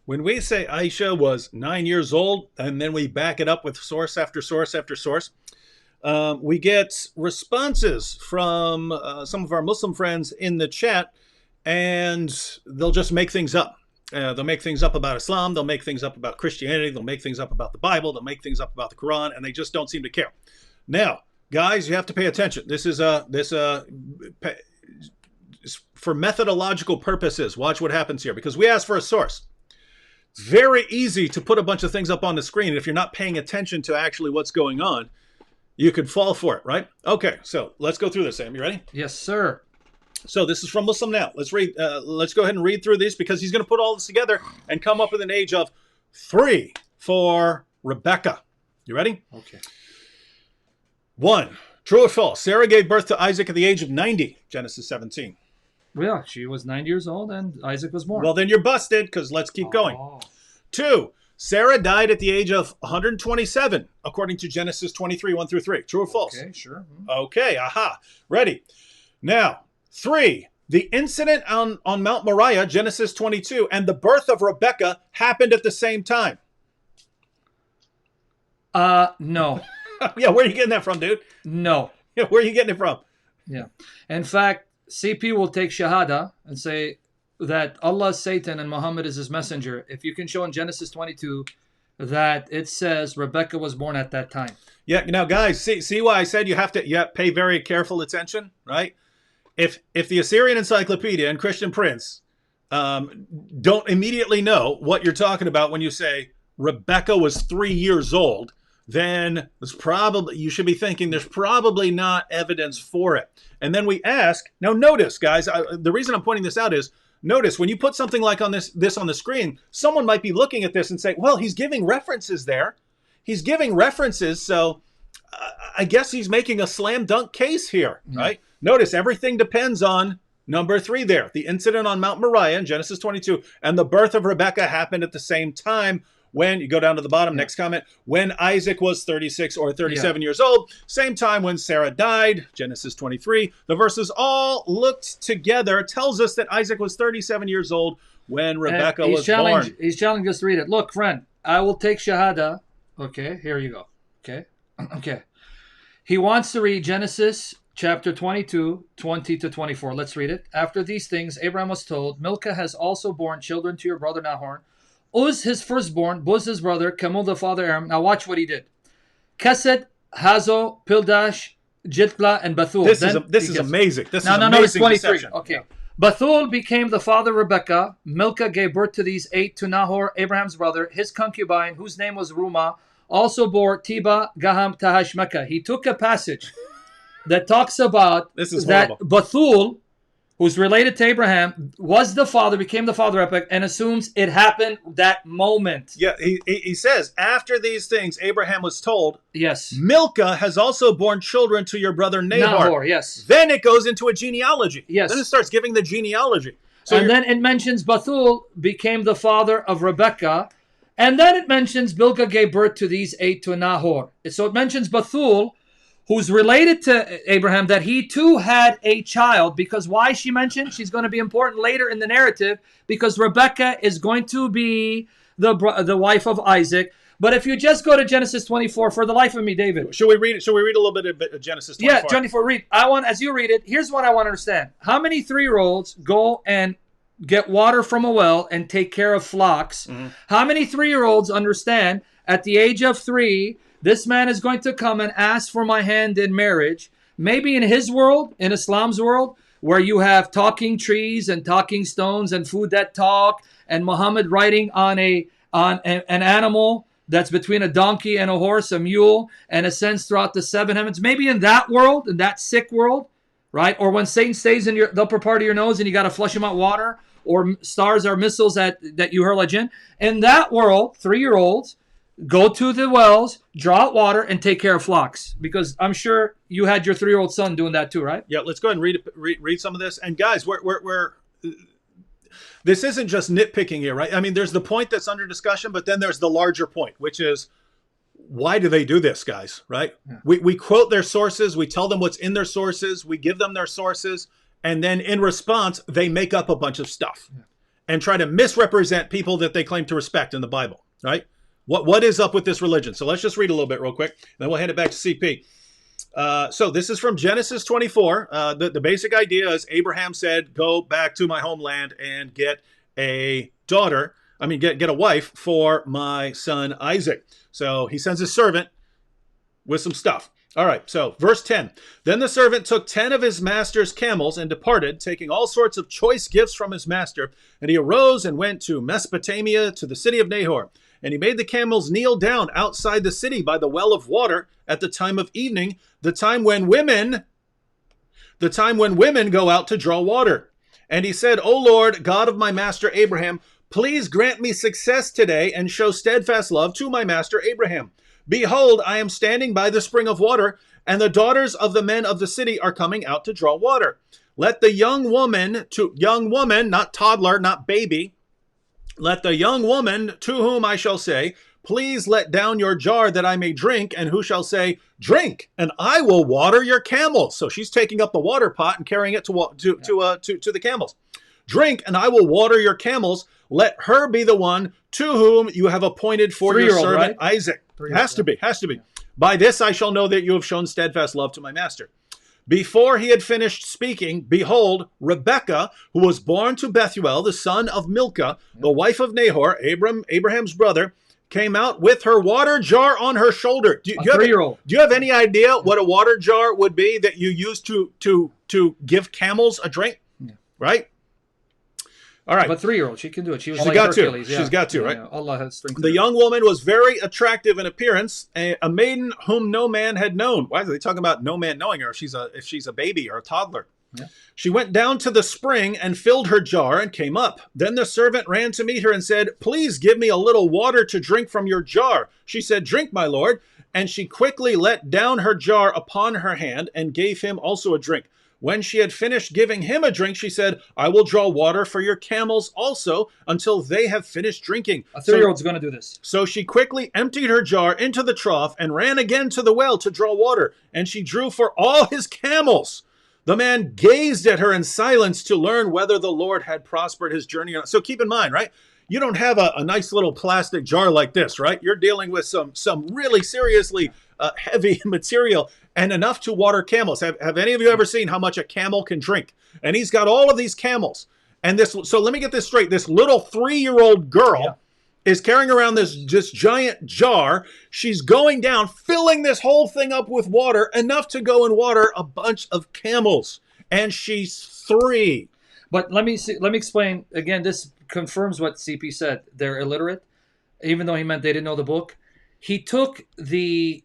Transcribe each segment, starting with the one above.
When we say Aisha was 9 years old, and then we back it up with source after source after source, we get responses from some of our Muslim friends in the chat, and they'll just make things up. They'll make things up about Islam. They'll make things up about Christianity. They'll make things up about the Bible. They'll make things up about the Quran, and they just don't seem to care. Now, guys, you have to pay attention. This is for methodological purposes. Watch what happens here, because we asked for a source. It's very easy to put a bunch of things up on the screen, and if you're not paying attention to actually what's going on, you could fall for it, right? Okay, so let's go through this, Sam. You ready? Yes, sir. So this is from Muslim Now. Let's read. Let's go ahead and read through these, because he's going to put all this together and come up with an age of 3 for Rebekah. You ready? Okay. 1. True or false? Sarah gave birth to Isaac at the age of 90. Genesis 17. Yeah, she was 9 years old and Isaac was born. Well, then you're busted, because let's keep going. 2. Sarah died at the age of 127, according to Genesis 23, 1 through 3. True or false? Okay, sure. Okay, aha. Ready. Now, 3. The incident on Mount Moriah, Genesis 22, and the birth of Rebekah happened at the same time. No. Yeah, where are you getting that from, dude? No. Yeah, where are you getting it from? Yeah. In fact, CP will take Shahada and say that Allah is Satan and Muhammad is his messenger. If you can show in Genesis 22 that it says Rebekah was born at that time. Yeah, now guys, see why I said you have to pay very careful attention, right? If the Assyrian Encyclopedia and Christian Prince don't immediately know what you're talking about when you say Rebekah was 3 years old, then you should be thinking there's probably not evidence for it. And then we ask, now notice, guys, the reason I'm pointing this out is, notice when you put something like this on the screen, someone might be looking at this and say, well, he's giving references there. He's giving references, so I guess he's making a slam dunk case here, right? Notice everything depends on number 3 there. The incident on Mount Moriah in Genesis 22 and the birth of Rebekah happened at the same time. When you go down to the bottom, next comment, when Isaac was 36 or 37 years old, same time when Sarah died, Genesis 23. The verses all looked together, tells us that Isaac was 37 years old when Rebekah was born. He's challenging us to read it. Look, friend, I will take Shahada. Okay, here you go. Okay. Okay. He wants to read Genesis chapter 22, 20 to 24. Let's read it. After these things, Abraham was told, Milcah has also borne children to your brother Nahor. Uz, his firstborn, Buz, his brother, Kamul, the father, Aram. Now watch what he did. Kesed, Hazo, Pildash, Jitla, and Bathul. This is amazing. This is amazing. No, it's 23. Deception. Okay. Yeah. Bathul became the father of Rebekah. Milcah gave birth to these 8 to Nahor, Abraham's brother. His concubine, whose name was Ruma, also bore Tiba, Gaham, Tahash, Mecca. He took a passage that talks about that Bathul, who's related to Abraham, was the father, became the father of Rebekah, and assumes it happened that moment. Yeah, he says, after these things, Abraham was told, yes, Milcah has also borne children to your brother Nahor. Yes. Then it goes into a genealogy. Yes. Then it starts giving the genealogy. So and then it mentions Bathul became the father of Rebekah, and then it mentions Milcah gave birth to these 8 to Nahor. So it mentions Bathul, who's related to Abraham, that he too had a child. Because why she mentioned? She's going to be important later in the narrative, because Rebekah is going to be the wife of Isaac. But if you just go to Genesis 24, for the life of me, David. Should we read a little bit of Genesis 24? Yeah, 24, read. As you read it, here's what I want to understand. How many 3-year-olds go and get water from a well and take care of flocks? Mm-hmm. How many 3-year-olds understand at the age of 3, this man is going to come and ask for my hand in marriage? Maybe in his world, in Islam's world, where you have talking trees and talking stones and food that talk, and Muhammad riding on an animal that's between a donkey and a horse, a mule, and ascends throughout the 7 heavens. Maybe in that world, in that sick world, right? Or when Satan stays in the upper part of your nose and you got to flush him out water, or stars or missiles that you hurl at jinn. In that world, 3-year-olds go to the wells, draw out water, and take care of flocks. Because I'm sure you had your 3-year-old son doing that too, right? Yeah, let's go ahead and read some of this. And guys, we're this isn't just nitpicking here, right? I mean, there's the point that's under discussion, but then there's the larger point, which is, why do they do this, guys, right? Yeah. We quote their sources, we tell them what's in their sources, we give them their sources, and then in response, they make up a bunch of stuff. Yeah. and try to misrepresent people that they claim to respect in the Bible, right? What is up with this religion? So let's just read a little bit real quick, then we'll hand it back to CP. So this is from Genesis 24. The basic idea is Abraham said, go back to my homeland and get a daughter. I mean, get a wife for my son Isaac. So he sends his servant with some stuff. All right, so verse 10. Then the servant took 10 of his master's camels and departed, taking all sorts of choice gifts from his master. And he arose and went to Mesopotamia, to the city of Nahor. And he made the camels kneel down outside the city by the well of water at the time of evening, the time when women go out to draw water. And he said, O Lord, God of my master Abraham, please grant me success today and show steadfast love to my master Abraham. Behold, I am standing by the spring of water, and the daughters of the men of the city are coming out to draw water. Let the young woman, not toddler, not baby, let the young woman to whom I shall say, please let down your jar that I may drink, and who shall say, drink, and I will water your camels. So she's taking up the water pot and carrying it to the camels. Drink, and I will water your camels. Let her be the one to whom you have appointed for your servant, right? Isaac. Has to be. Yeah. By this I shall know that you have shown steadfast love to my master. Before he had finished speaking, behold, Rebekah, who was born to Bethuel, the son of Milcah, the wife of Nahor, Abraham's brother, came out with her water jar on her shoulder. Do you have any idea what a water jar would be that you use to give camels a drink? Yeah. Right? All right. But 3-year-old, she can do it. She's got Hercules. She's got to, right? Yeah. Allah has strength. The young woman was very attractive in appearance, a maiden whom no man had known. Why are they talking about no man knowing her if she's a baby or a toddler? Yeah. She went down to the spring and filled her jar and came up. Then the servant ran to meet her and said, please give me a little water to drink from your jar. She said, drink, my lord. And she quickly let down her jar upon her hand and gave him also a drink. When she had finished giving him a drink, she said, I will draw water for your camels also until they have finished drinking. A 3-year-old's going to do this. So she quickly emptied her jar into the trough and ran again to the well to draw water. And she drew for all his camels. The man gazed at her in silence to learn whether the Lord had prospered his journey or not. So keep in mind, right? You don't have a nice little plastic jar like this, right? You're dealing with some really seriously heavy material and enough to water camels. Have any of you ever seen how much a camel can drink? And he's got all of these camels. And so let me get this straight. This little 3-year-old girl is carrying around this giant jar. She's going down, filling this whole thing up with water, enough to go and water a bunch of camels. And she's 3. But let me explain again. This confirms what CP said. They're illiterate, even though he meant they didn't know the book. He took the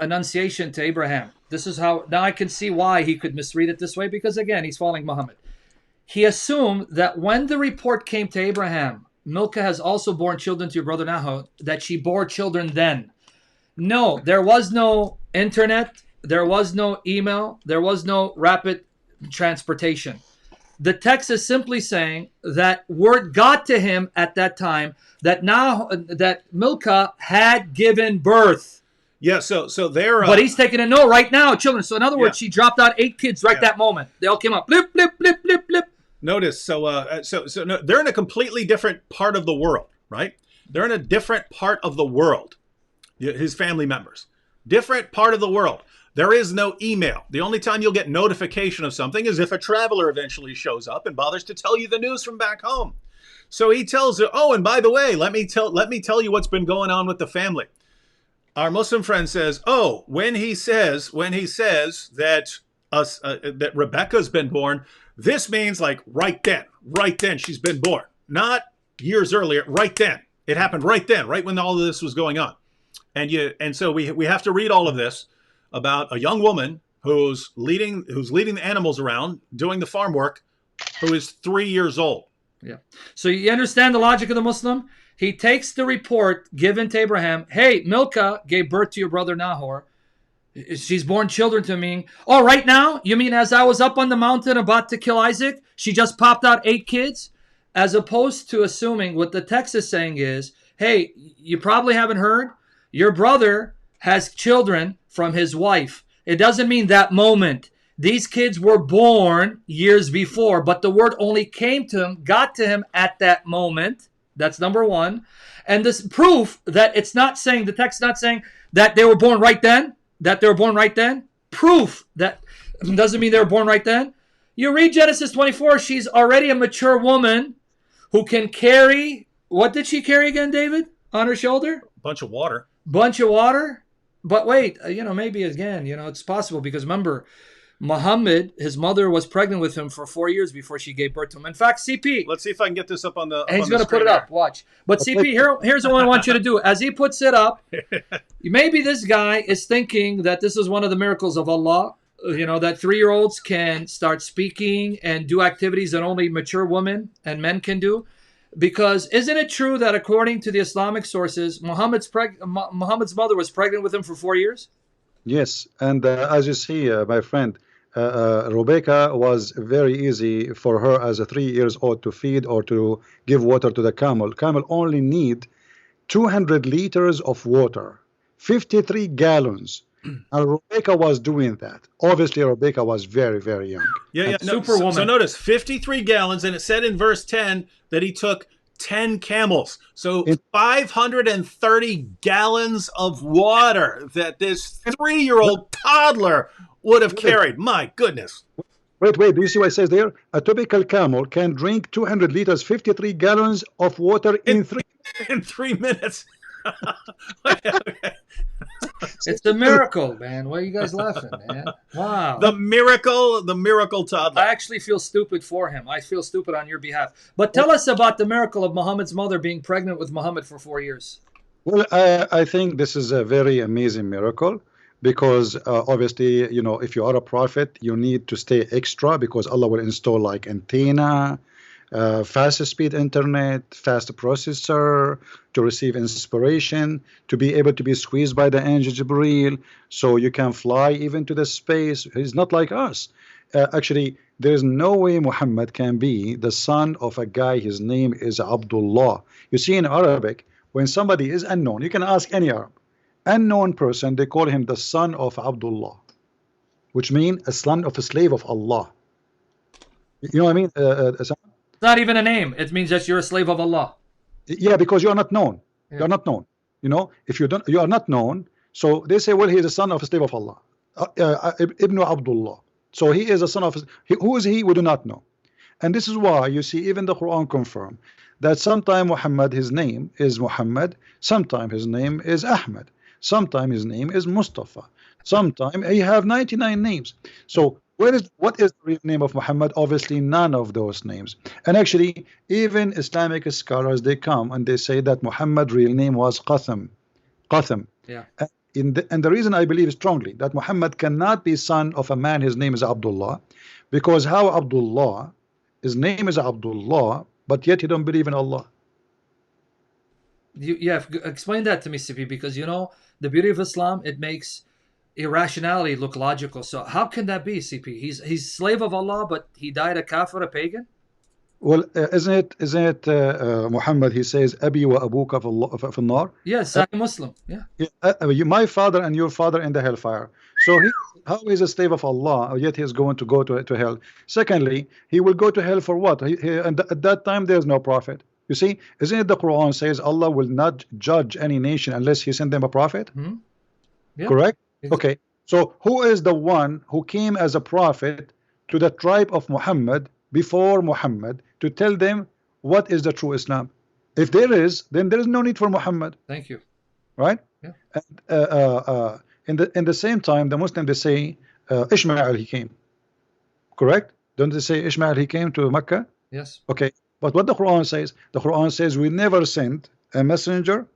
annunciation to Abraham. This is how, now I can see why he could misread it this way, because again, he's following Muhammad. He assumed that when the report came to Abraham, Milcah has also borne children to your brother Nahor, that she bore children then. No, there was no internet, there was no email, there was no rapid transportation. The text is simply saying that word got to him at that time that Milcah had given birth. Yeah, so they're... but he's taking a no right now, children. So in other words, she dropped out 8 kids that moment. They all came up. Blip, blip, blip, blip, blip. Notice, so no, they're in a completely different part of the world, right? They're in a different part of the world, his family members. Different part of the world. There is no email. The only time you'll get notification of something is if a traveler eventually shows up and bothers to tell you the news from back home. So he tells her, oh, and by the way, let me tell you what's been going on with the family. Our Muslim friend says, oh, when he says that that Rebekah's been born, this means like right then she's been born, not years earlier, right then. It happened right then, right when all of this was going on. And so we have to read all of this about a young woman who's leading the animals around, doing the farm work, who is 3 years old. Yeah. So you understand the logic of the Muslim? He takes the report given to Abraham. Hey, Milcah gave birth to your brother Nahor. She's born children to me. Oh, right now? You mean as I was up on the mountain about to kill Isaac, she just popped out 8 kids? As opposed to assuming what the text is saying is, hey, you probably haven't heard. Your brother has children from his wife. It doesn't mean that moment. These kids were born years before, but the word only came to him, got to him at that moment. That's number one. And this proof that it's not saying, the text not saying that they were born right then, Proof that doesn't mean they were born right then. You read Genesis 24, she's already a mature woman who can carry, what did she carry again, David, on her shoulder? Bunch of water. But wait, maybe again, it's possible because remember, Muhammad, his mother was pregnant with him for 4 years before she gave birth to him. In fact, CP. Let's see if I can get this up on the. And he's going to put it up. Watch. But CP, here's what I want you to do. As he puts it up, maybe this guy is thinking that this is one of the miracles of Allah. That 3-year-olds can start speaking and do activities that only mature women and men can do. Because isn't it true that according to the Islamic sources, Muhammad's mother was pregnant with him for 4 years? Yes, and as you see, my friend, Rebekah was very easy for her as a 3 years old to feed or to give water to the camel. Camel only need 200 liters of water, 53 gallons. And Rebekah was doing that. Obviously, Rebekah was very, very young. Yeah. Superwoman. So notice 53 gallons, and it said in verse 10 that he took 10 camels. So 530 gallons of water that this 3-year-old toddler would have carried. My goodness. Wait. Do you see what it says there? A typical camel can drink 200 liters, 53 gallons of water in 3 minutes. It's a miracle, man. Why are you guys laughing, man? Wow. The miracle toddler. I actually feel stupid for him. I feel stupid on your behalf. But tell us about the miracle of Muhammad's mother being pregnant with Muhammad for 4 years. Well, I think this is a very amazing miracle because obviously, if you are a prophet, you need to stay extra because Allah will install like antenna, fast speed internet, fast processor to receive inspiration, to be able to be squeezed by the angel Jibreel, so you can fly even to the space. He's not like us. Actually, there is no way Muhammad can be the son of a guy, his name is Abdullah. You see in Arabic, when somebody is unknown, you can ask any Arab, unknown person, they call him the son of Abdullah, which means a son of a slave of Allah. You know what I mean? It's not even a name. It means that you're a slave of Allah. Yeah, because you are not known. Yeah. You are not known. If you are not known, so they say, well, he is a son of a slave of Allah, Ibn Abdullah. So he is a son of. Who is he? We do not know. And this is why you see even the Quran confirm that sometime Muhammad, his name is Muhammad, sometime his name is Ahmed, sometime his name is Mustafa, sometime he have 99 names. So what is the real name of Muhammad? Obviously none of those names. And actually even Islamic scholars, they come and they say that Muhammad's real name was Qasim. Yeah. And the reason I believe strongly that Muhammad cannot be son of a man his name is Abdullah, because how Abdullah, his name is Abdullah, but yet he don't believe in Allah. Explain that to me, CP, because the beauty of Islam, it makes irrationality look logical. So how can that be, CP? He's slave of Allah, but he died a kafir, a pagan? Well, isn't it Muhammad, he says, Abi wa abuka fi nar? Yes, I'm Muslim. Yeah. My father and your father in the hellfire. So how is a slave of Allah, yet he is going to go to hell? Secondly, he will go to hell for what? And at that time, there is no prophet. You see, isn't it the Quran says Allah will not judge any nation unless he sent them a prophet? Mm-hmm. Yeah. Correct? Okay. So who is the one who came as a prophet to the tribe of Muhammad before Muhammad to tell them what is the true Islam? If there is, then there is no need for Muhammad. Thank you. Right? Yeah. And in the same time, the Muslims, they say Ishmael he came. Correct? Don't they say Ishmael he came to Mecca? Yes. Okay. But what the Quran says we never send a messenger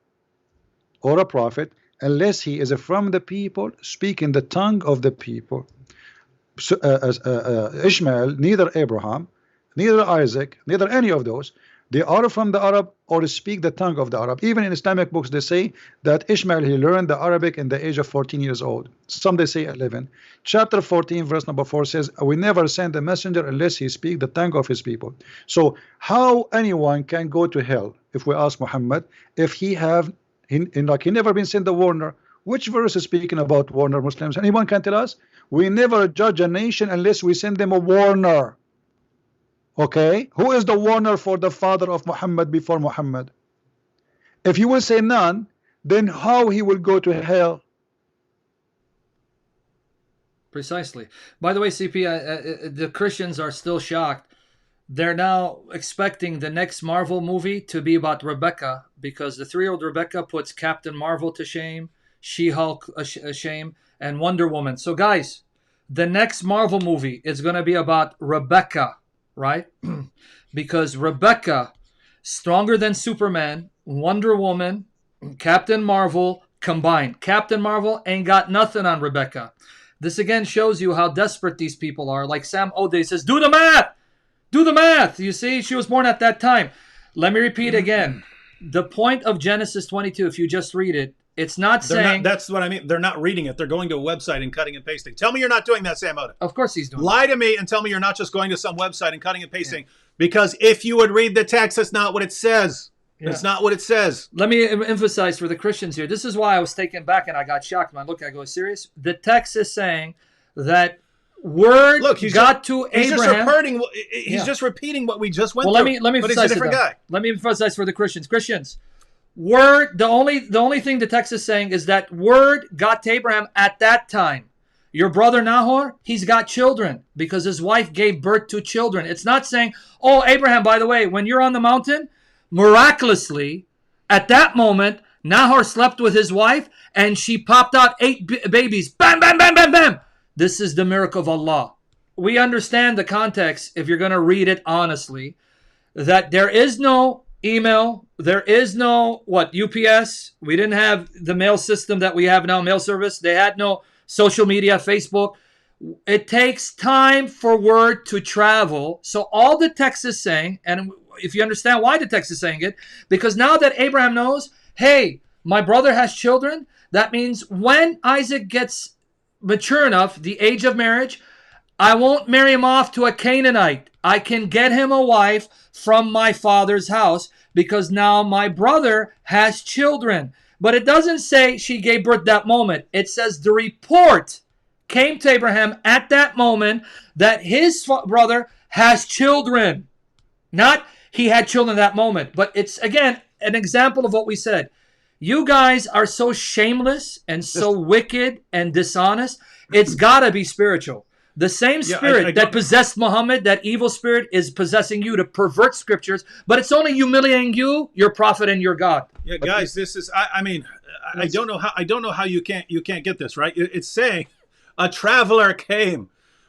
or a prophet unless he is from the people, speaking the tongue of the people. So, Ishmael, neither Abraham, neither Isaac, neither any of those, they are from the Arab or speak the tongue of the Arab. Even in Islamic books, they say that Ishmael, he learned the Arabic in the age of 14 years old. Some they say 11. Chapter 14, verse number 4 says, we never send a messenger unless he speak the tongue of his people. So how anyone can go to hell, if we ask Muhammad, if he never been sent a warner, Which verse is speaking about warner Muslims? Anyone can tell us? We never judge a nation unless we send them a warner. Okay, who is the warner for the father of Muhammad before Muhammad? If you will say none, then how he will go to hell? Precisely. By the way, CP, the Christians are still shocked. They're now expecting the next Marvel movie to be about Rebekah, because the 3-year-old Rebekah puts Captain Marvel to shame, She-Hulk a shame, and Wonder Woman. So guys, the next Marvel movie is going to be about Rebekah, right? Because Rebekah, stronger than Superman, Wonder Woman, Captain Marvel combined. Captain Marvel ain't got nothing on Rebekah. This again shows you how desperate these people are. Like Sam O'Day says, do the math! Do the math! You see, she was born at that time. Let me repeat again. The point of Genesis 22, if you just read it, it's not saying... That's what I mean. They're not reading it. They're going to a website and cutting and pasting. Tell me you're not doing that, Sam O'Day. Of course he's doing Lie to me and tell me you're not just going to some website and cutting and pasting. Yeah. Because if you would read the text, that's not what it says. Yeah. It's not what it says. Let me emphasize for the Christians here. This is why I was taken back and I got shocked when I look. I go, serious? The text is saying that word got to Abraham. He's just repeating what we just went through. Let me but he's a different guy. Let me emphasize for the Christians. Christians, word. The only thing the text is saying is that word got to Abraham at that time. Your brother Nahor, he's got children because his wife gave birth to children. It's not saying, oh, Abraham, by the way, when you're on the mountain, miraculously, at that moment, Nahor slept with his wife and she popped out 8 babies. Bam, bam, bam, bam, bam. This is the miracle of Allah. We understand the context, if you're going to read it honestly, that there is no email. There is no, UPS. We didn't have the mail system that we have now, mail service. They had no social media, Facebook. It takes time for word to travel. So all the text is saying, and if you understand why the text is saying it, because now that Abraham knows, hey, my brother has children, that means when Isaac gets mature enough, the age of marriage, I won't marry him off to a Canaanite. I can get him a wife from my father's house because now my brother has children. But it doesn't say she gave birth that moment. It says the report came to Abraham at that moment that his brother has children. Not he had children at that moment. But it's, again, an example of what we said. You guys are so shameless and so wicked and dishonest. It's got to be spiritual. The same spirit that possessed Muhammad, that evil spirit, is possessing you to pervert scriptures, but it's only humiliating you, your prophet, and your God. Yeah, guys, this is. I mean, I don't know how you can't get this right. It's saying a traveler came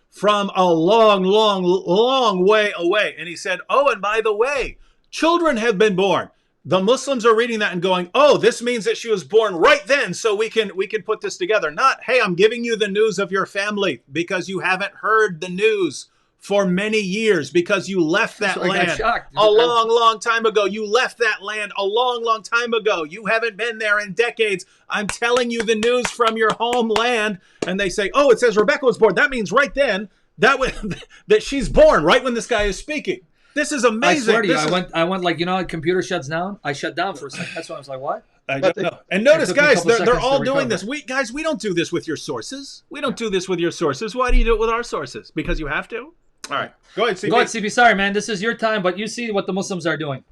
from a long, long, long way away, and he said, "Oh, and by the way, children have been born." The Muslims are reading that and going, "Oh, this means that she was born right then, so we can put this together." Not, "Hey, I'm giving you the news of your family because you haven't heard the news for many years because you left that land a long, long time ago. You left that land a long, long time ago. You haven't been there in decades. I'm telling you the news from your homeland." And they say, "Oh, it says Rebekah was born. That means right then that she's born right when this guy is speaking." This is amazing. I swear to you, I went like, how computer shuts down? I shut down for a second. That's why I was like, what? I don't know. And notice, guys, they're all doing this. We don't do this with your sources. We don't do this with your sources. Why do you do it with our sources? Because you have to? All right. Go ahead, CP. Go ahead, CP. Sorry, man. This is your time, but you see what the Muslims are doing.